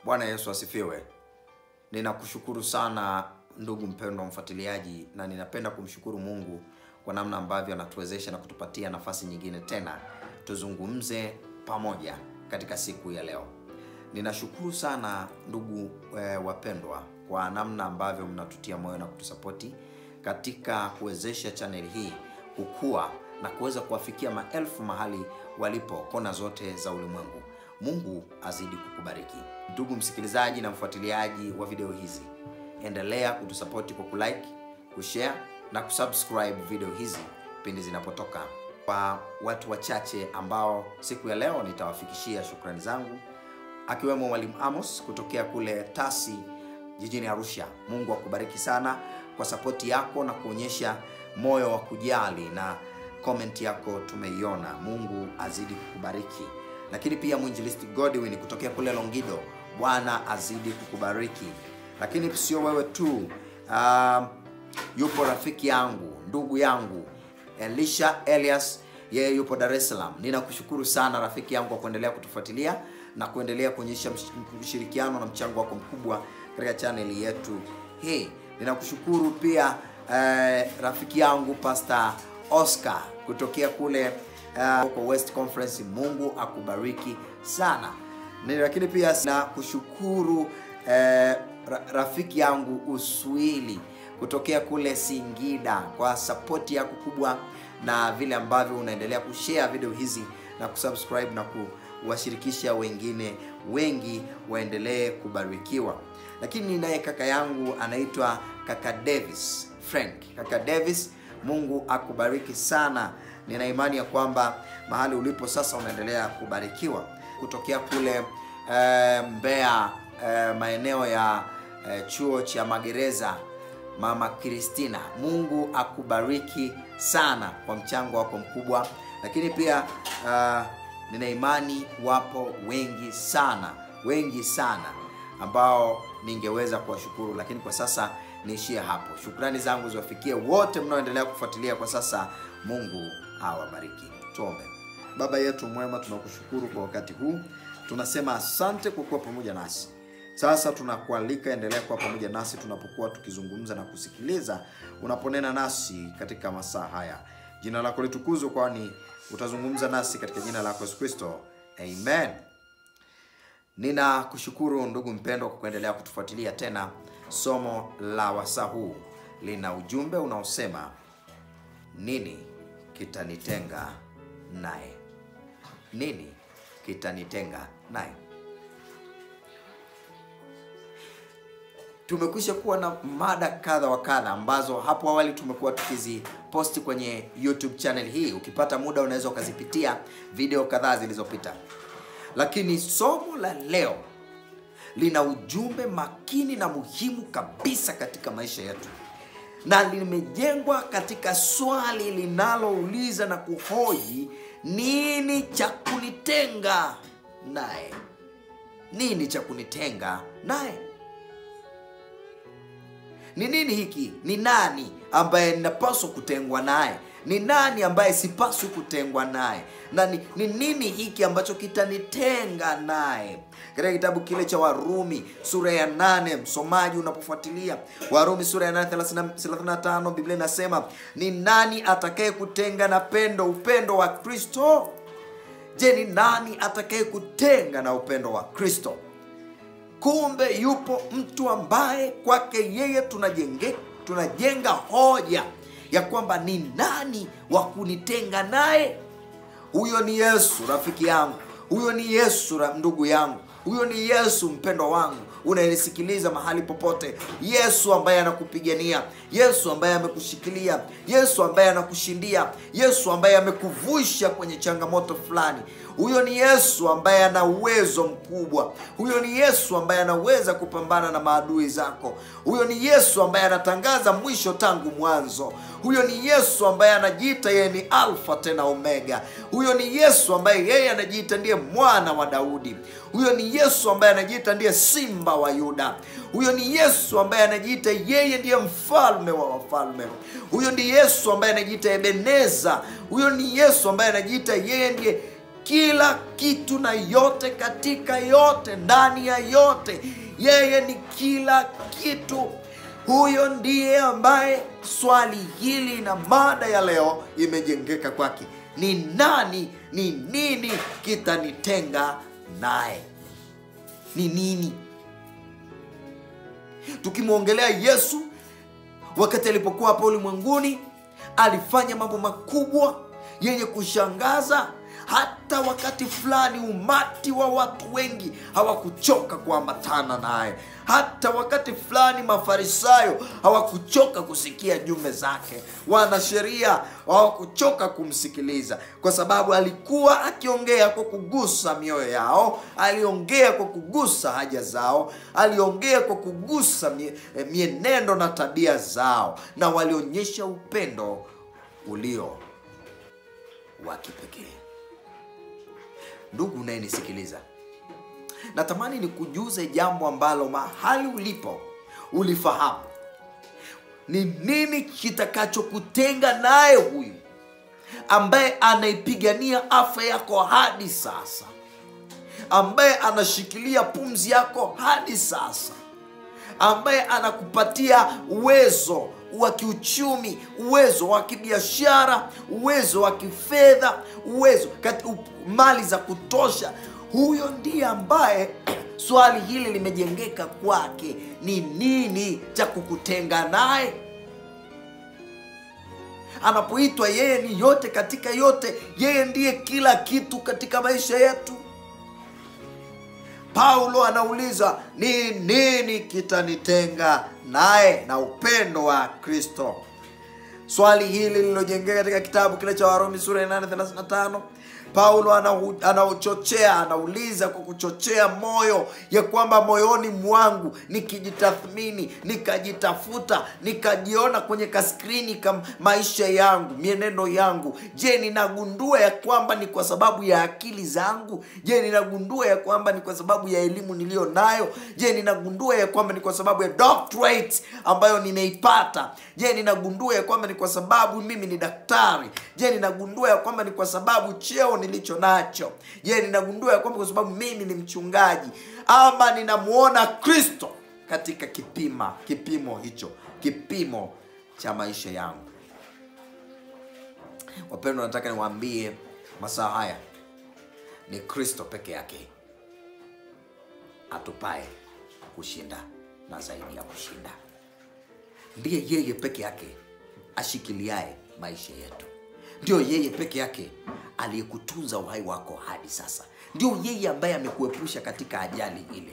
Bwana Yesu asifiwe. Ninakushukuru sana ndugu mpendwa mfuatiliaji, na ninapenda kumshukuru Mungu kwa namna ambavyo anatuwezesha na kutupatia nafasi nyingine tena tuzungumze pamoja katika siku ya leo. Ninashukuru sana ndugu wapendwa kwa namna ambavyo mnatutia moyo na kutusapoti katika kuwezesha channel hii kukua na kuweza kuwafikia maelfu mahali walipo kona zote za ulimwengu. Mungu azidi kukubariki. Ndugu msikilizaji na mfuatiliaji wa video hizi, endelea kutusapoti kwa kulike, kushare na kusubscribe video hizi pindi zinapotoka. Kwa watu wachache ambao siku ya leo nitawafikishia shukrani zangu, akiwemo Mwalimu Amos kutokea kule Tasi jijini Arusha. Mungu akubariki sana kwa sapoti yako na kuonyesha moyo wa kujali, na comment yako tumeiona. Mungu azidi kukubariki. Lakini pia Mwinjilisti Godwin kutokea kule Longido, Bwana azidi kukubariki. Lakini sio wewe tu, yupo rafiki yangu, ndugu yangu Elisha Elias, yeye yupo Dar es Salaam. Ninakushukuru sana rafiki yangu kwa kuendelea kutufuatilia na kuendelea kuonyesha ushirikiano na mchango wako mkubwa katika channel yetu hii. Ninakushukuru pia rafiki yangu Pastor Oscar kutokea kule kwa West Conference. Mungu akubariki sana. Lakini pia na kushukuru rafiki yangu Uswili kutokea kule Singida kwa support yako kubwa na vile ambavyo unaendelea kushare video hizi na kusubscribe na kuwashirikisha wengine wengi waendelee kubarikiwa. Lakini naye kaka yangu anaitwa Kaka Davis Frank. Kaka Davis, Mungu akubariki sana. Nina imani ya kwamba mahali ulipo sasa unaendelea kubarikiwa. Kutokea kule Mbeya, maeneo ya chuo cha magereza, Mama Kristina, Mungu akubariki sana kwa mchango wako mkubwa. Lakini pia nina imani wapo wengi sana ambao ningeweza kuwashukuru, lakini kwa sasa niishie hapo. Shukrani zangu ziwafikie wote mnaoendelea kufuatilia kwa sasa. Mungu awabariki. Tuombe. Baba yetu mwema, tunakushukuru kwa wakati huu. Tunasema asante kwa kuwa pamoja nasi. Sasa tunakualika endelea kuwa pamoja nasi tunapokuwa tukizungumza na kusikiliza unaponena nasi katika masaa haya. Jina lako litukuzwe, kwani utazungumza nasi katika jina lako Yesu Kristo. Amen. Ninakushukuru ndugu mpendwa kwa kuendelea kutufuatilia tena. Somo la wasaa huu lina ujumbe unaosema nini kitanitenga naye? Nini kitanitenga naye? Tumekwisha kuwa na mada kadha wa kadha ambazo hapo awali tumekuwa tukiziposti kwenye YouTube channel hii. Ukipata muda unaweza ukazipitia video kadhaa zilizopita. Lakini somo la leo lina ujumbe makini na muhimu kabisa katika maisha yetu, na limejengwa katika swali linalouliza na kuhoji nini cha kunitenga naye? Nini cha kunitenga naye? Ni nini hiki? Ni nani ambaye ninapaswa kutengwa naye? Ni nani ambaye sipaswi kutengwa naye? Na ni nini hiki ambacho kitanitenga naye? Katika kitabu kile cha Warumi sura ya 8, msomaji unapofuatilia Warumi sura ya 8:35, Biblia inasema, ni nani atakaye kutenga na upendo wa Kristo? Je, ni nani atakaye kutenga na upendo wa Kristo? Kumbe yupo mtu ambaye kwake yeye tunajenga hoja ya kwamba ni nani wa kunitenga naye. Huyo ni Yesu rafiki yangu. Huyo ni Yesu ndugu yangu. Huyo ni Yesu mpendwa wangu unayenisikiliza mahali popote. Yesu ambaye anakupigania, Yesu ambaye amekushikilia, Yesu ambaye anakushindia, Yesu ambaye amekuvusha kwenye changamoto fulani. Huyo ni Yesu ambaye ana uwezo mkubwa. Huyo ni Yesu ambaye anaweza kupambana na maadui zako. Huyo ni Yesu ambaye anatangaza mwisho tangu mwanzo. Huyo ni Yesu ambaye anajiita yeye ni Alfa tena Omega. Huyo ni Yesu ambaye yeye anajiita ndiye mwana wa Daudi. Huyo ni Yesu ambaye anajiita ndiye Simba wa Yuda. Huyo ni Yesu ambaye anajiita yeye ndiye mfalme wa wafalme. Huyo ni Yesu ambaye anajiita Ebeneza. Huyo ni Yesu ambaye anajiita yeye ndiye kila kitu na yote katika yote, ndani ya yote. Yeye ni kila kitu. Huyo ndiye ambaye swali hili na mada ya leo imejengeka kwake. Ni nani, ni nini kitanitenga naye? Ni nini? Tukimwongelea Yesu, wakati alipokuwa hapa ulimwenguni, alifanya mambo makubwa yenye kushangaza. Hata wakati fulani umati wa watu wengi hawakuchoka kuambatana naye. Hata wakati fulani Mafarisayo hawakuchoka kusikia jumbe zake. Wanasheria hawakuchoka kumsikiliza, kwa sababu alikuwa akiongea kwa kugusa mioyo yao, aliongea kwa kugusa haja zao, aliongea kwa kugusa mienendo na tabia zao, na walionyesha upendo ulio wa kipekee. Ndugu unayenisikiliza, natamani nikujuze jambo ambalo mahali ulipo ulifahamu. Ni nini kitakachokutenga naye huyu ambaye anaipigania afya yako hadi sasa, ambaye anashikilia pumzi yako hadi sasa, ambaye anakupatia uwezo wa kiuchumi, uwezo wa kibiashara, uwezo wa kifedha, uwezo mali za kutosha. Huyo ndiye ambaye swali hili limejengeka kwake. Ni nini cha kukutenga naye? Anapoitwa yeye ni yote katika yote, yeye ndiye kila kitu katika maisha yetu. Paulo anauliza, ni nini kitanitenga naye na upendo wa Kristo? Swali hili lilojengeka katika kitabu kile cha Warumi sura ya 8:35. Paulo anauliza kwa kuchochea moyo, ya kwamba moyoni mwangu nikijitathmini, nikajitafuta, nikajiona kwenye kaskrini maisha yangu, mienendo yangu, je, ninagundua ya kwamba ni kwa sababu ya akili zangu? Je, ninagundua ya kwamba ni kwa sababu ya elimu niliyo nayo? Je, ninagundua ya kwamba ni kwa sababu ya doctorate ambayo nimeipata? Je, ninagundua ya kwamba ni kwa sababu mimi ni daktari? Je, ninagundua ya kwamba ni kwa sababu cheo nilicho nacho? Je, ninagundua ya kwamba kwa sababu mimi ni mchungaji? Ama ninamuona Kristo katika kipimo hicho, kipimo cha maisha yangu? Wapendwa, nataka niwaambie masaa haya, ni Kristo peke yake atupae kushinda na zaidi ya kushinda. Ndiye yeye peke yake ashikiliaye maisha yetu. Ndio yeye peke yake aliyekutunza uhai wako hadi sasa. Ndio yeye ambaye amekuepusha katika ajali ile.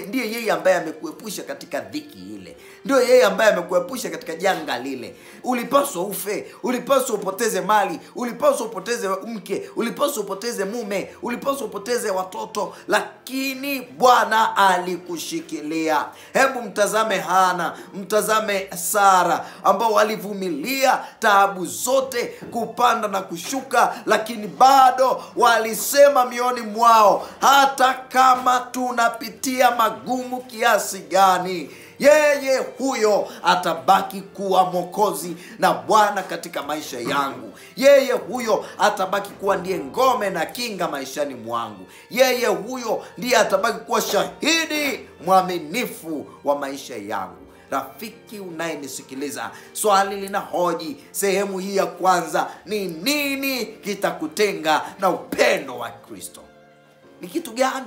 Ndiye yeye ambaye amekuepusha katika dhiki ile. Ndio yeye ambaye amekuepusha katika janga lile. Ulipaswa ufe, ulipaswa upoteze mali, ulipaswa upoteze mke, ulipaswa upoteze mume, ulipaswa upoteze watoto, lakini Bwana alikushikilia. Hebu mtazame Hana, mtazame Sara, ambao walivumilia taabu zote, kupanda na kushuka, lakini bado walisema mioni mwao, hata kama tunapitia magumu kiasi gani, yeye huyo atabaki kuwa Mwokozi na Bwana katika maisha yangu. Yeye huyo atabaki kuwa ndiye ngome na kinga maishani mwangu. Yeye huyo ndiye atabaki kuwa shahidi mwaminifu wa maisha yangu. Rafiki unayenisikiliza, swali linahoji sehemu hii ya kwanza, ni nini kitakutenga na upendo wa Kristo? Ni kitu gani?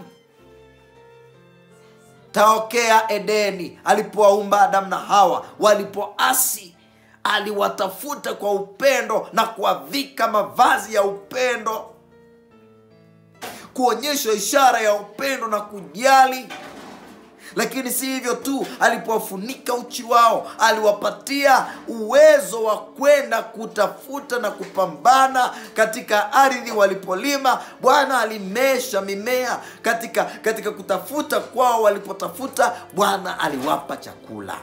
Tokea Edeni, alipowaumba Adamu na Hawa, walipoasi, aliwatafuta kwa upendo na kuwavika mavazi ya upendo, kuonyesha ishara ya upendo na kujali. Lakini si hivyo tu, alipowafunika uchi wao, aliwapatia uwezo wa kwenda kutafuta na kupambana katika ardhi walipolima. Bwana alimesha mimea katika kutafuta kwao. Walipotafuta, Bwana aliwapa chakula.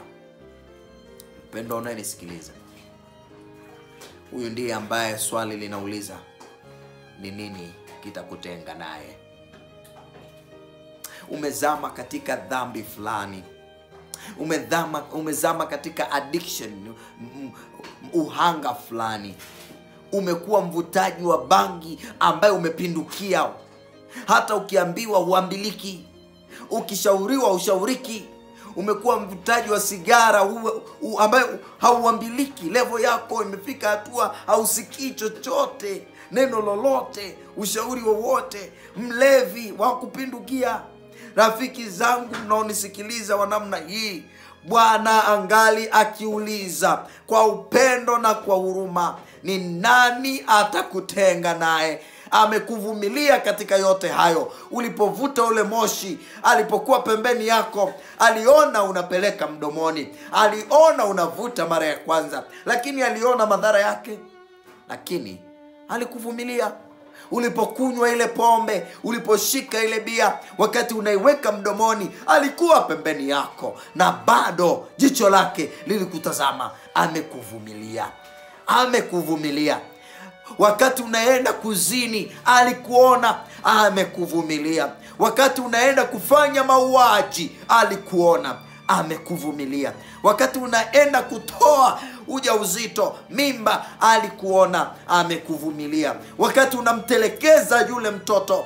Mpendwa unayenisikiliza, huyu ndiye ambaye swali linauliza, ni nini kitakutenga naye? Umezama katika dhambi fulani, umezama katika addiction, uhanga fulani, umekuwa mvutaji wa bangi ambaye umepindukia. Hata ukiambiwa huambiliki, ukishauriwa ushauriki. Umekuwa mvutaji wa sigara ambaye hauambiliki. Level yako imefika hatua hausikii chochote, neno lolote, ushauri wowote. Mlevi wa kupindukia. Rafiki zangu mnaonisikiliza wa namna hii, Bwana angali akiuliza kwa upendo na kwa huruma, ni nani atakutenga naye? Amekuvumilia katika yote hayo. Ulipovuta ule moshi, alipokuwa pembeni yako, aliona unapeleka mdomoni, aliona unavuta mara ya kwanza, lakini aliona madhara yake, lakini alikuvumilia. Ulipokunywa ile pombe, uliposhika ile bia, wakati unaiweka mdomoni, alikuwa pembeni yako na bado jicho lake lilikutazama. Amekuvumilia. Amekuvumilia. Wakati unaenda kuzini, alikuona. Amekuvumilia. Wakati unaenda kufanya mauaji, alikuona. Amekuvumilia. Wakati unaenda kutoa ujauzito, mimba, alikuona. Amekuvumilia. Wakati unamtelekeza yule mtoto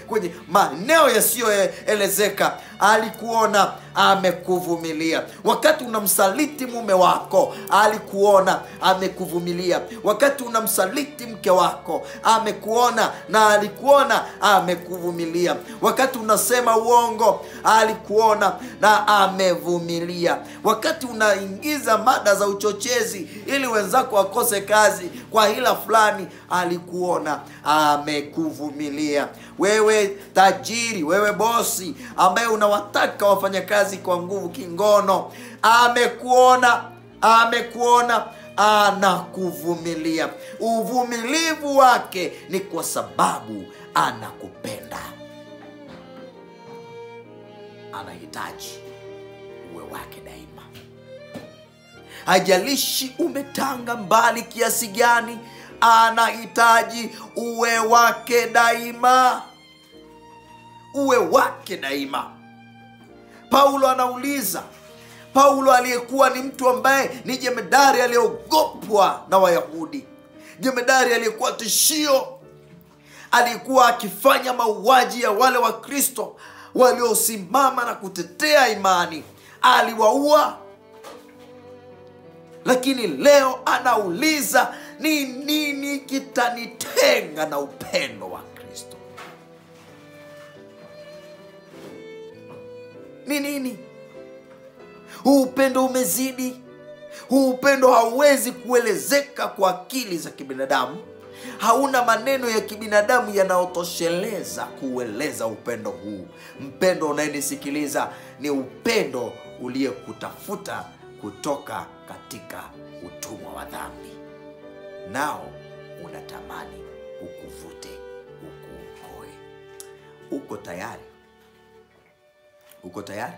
kwenye maeneo yasiyoelezeka, alikuona. Amekuvumilia. Wakati unamsaliti mume wako, alikuona. Amekuvumilia. Wakati unamsaliti mke wako, amekuona na alikuona. Amekuvumilia. Wakati unasema uongo, alikuona na amevumilia. Wakati unaingiza mada za uchochezi ili wenzako wakose kazi kwa hila fulani, alikuona. Amekuvumilia. Wewe tajiri, wewe bosi ambaye unawataka wafanyakazi kwa nguvu kingono, amekuona. Amekuona. Anakuvumilia. Uvumilivu wake ni kwa sababu anakupenda. Anahitaji uwe wake daima. Hajalishi umetanga mbali kiasi gani, anahitaji uwe wake daima. Uwe wake daima. Paulo anauliza. Paulo aliyekuwa ni mtu ambaye ni jemedari aliyeogopwa na Wayahudi. Jemedari aliyekuwa tishio. Alikuwa akifanya mauaji ya wale wa Kristo waliosimama na kutetea imani. Aliwaua. Lakini leo anauliza, ni nini kitanitenga na upendo wa Kristo? Ni nini? Huu upendo umezidi. Huu upendo hauwezi kuelezeka kwa akili za kibinadamu. Hauna maneno ya kibinadamu yanayotosheleza kueleza upendo huu. Mpendo unayenisikiliza, ni upendo uliyekutafuta kutoka katika utumwa wa dhambi, nao unatamani ukuvute, ukuokoe. Uko tayari? Uko tayari?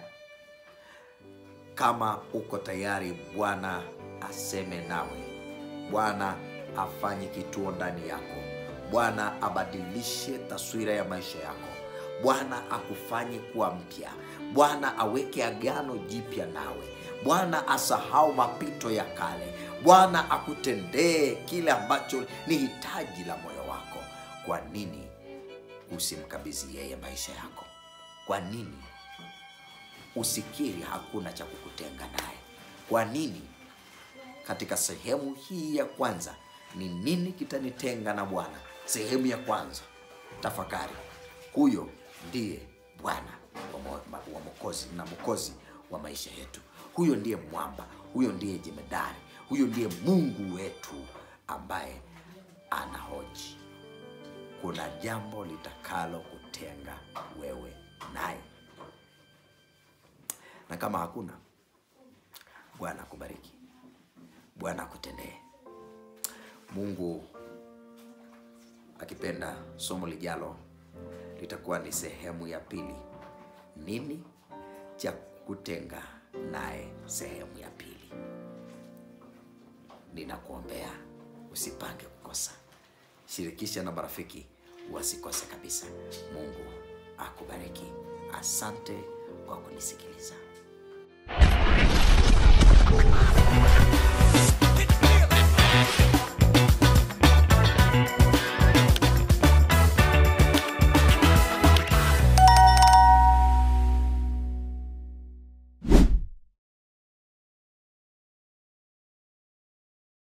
Kama uko tayari, Bwana aseme nawe. Bwana afanye kituo ndani yako. Bwana abadilishe taswira ya maisha yako. Bwana akufanye kuwa mpya. Bwana aweke agano jipya nawe. Bwana asahau mapito ya kale. Bwana akutendee kile ambacho ni hitaji la moyo wako. Kwa nini usimkabidhi yeye maisha yako? Kwa nini usikiri hakuna cha kukutenga naye? Kwa nini katika sehemu hii ya kwanza, ni nini kitanitenga na Bwana? Sehemu ya kwanza, tafakari. Huyo ndiye Bwana wa Mwokozi na Mwokozi wa maisha yetu. Huyo ndiye mwamba. Huyo ndiye jemedari. Huyo ndiye Mungu wetu ambaye anahoji. Kuna jambo litakalo kutenga wewe naye? Na kama hakuna, Bwana akubariki. Bwana akutendee. Mungu akipenda, somo lijalo litakuwa ni sehemu ya pili. Nini cha kutenga naye, sehemu ya pili. Ninakuombea usipange kukosa. Shirikisha na marafiki wasikose kabisa. Mungu akubariki. Asante kwa kunisikiliza.